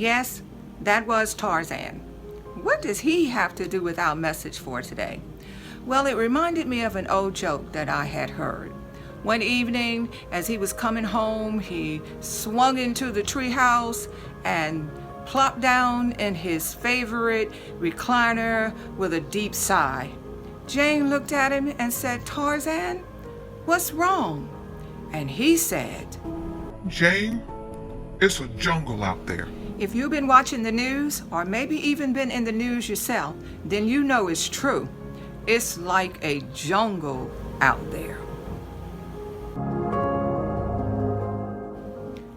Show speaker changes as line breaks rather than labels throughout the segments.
Yes, that was Tarzan. What does he have to do with our message for today? Well, it reminded me of an old joke that I had heard. One evening, as he was coming home, he swung into the treehouse and plopped down in his favorite recliner with a deep sigh. Jane looked at him and said, "Tarzan, what's wrong?" And he said,
"Jane, it's a jungle out there."
If you've been watching the news, or maybe even been in the news yourself, then you know it's true. It's like a jungle out there.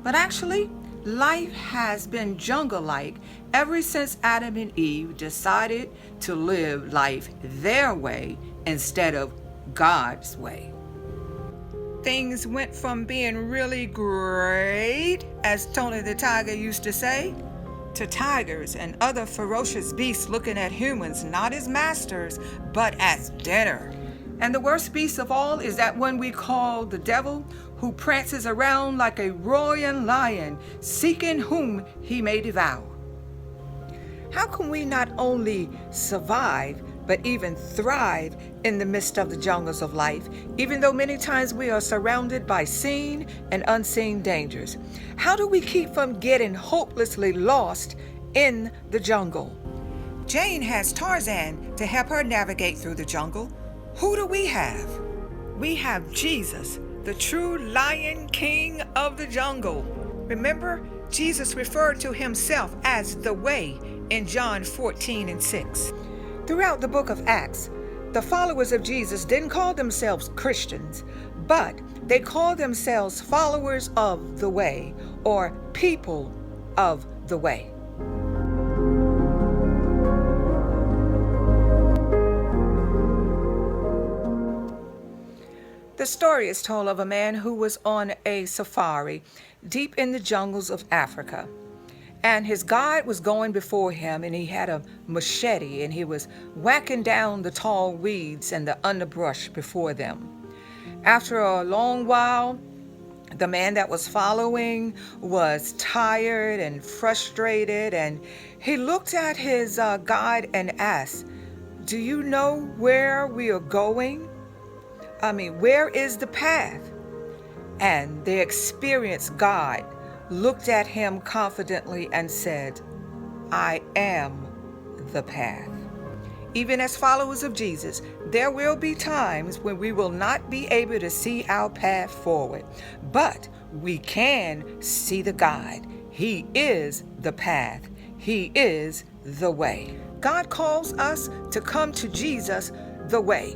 But actually, life has been jungle-like ever since Adam and Eve decided to live life their way instead of God's way. Things went from being really great, as Tony the Tiger used to say, to tigers and other ferocious beasts looking at humans not as masters, but as dinner. And the worst beast of all is that one we call the devil, who prances around like a roaring lion, seeking whom he may devour. How can we not only survive, but even thrive in the midst of the jungles of life, even though many times we are surrounded by seen and unseen dangers? How do we keep from getting hopelessly lost in the jungle? Jane has Tarzan to help her navigate through the jungle. Who do we have? We have Jesus, the true Lion King of the jungle. Remember, Jesus referred to himself as the way in John 14:6. Throughout the book of Acts, the followers of Jesus didn't call themselves Christians, but they called themselves followers of the way, or people of the way. The story is told of a man who was on a safari deep in the jungles of Africa. And his guide was going before him, and he had a machete, and he was whacking down the tall weeds and the underbrush before them. After a long while, the man that was following was tired and frustrated, and he looked at his guide and asked, "Do you know where we are going? Where is the path?" And the experienced guide looked at him confidently and said, "I am the path." Even as followers of Jesus, there will be times when we will not be able to see our path forward, but we can see the guide. He is the path. He is the way. God calls us to come to Jesus the way,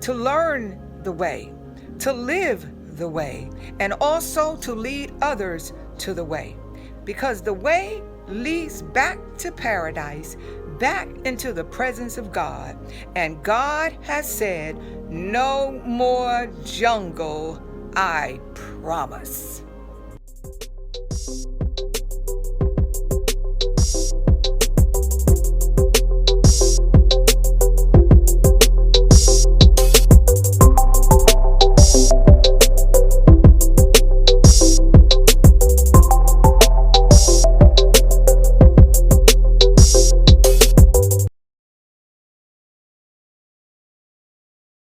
to learn the way, to live the way, and also to lead others to the way, because the way leads back to paradise, back into the presence of God. And God has said, "No more jungle, I promise."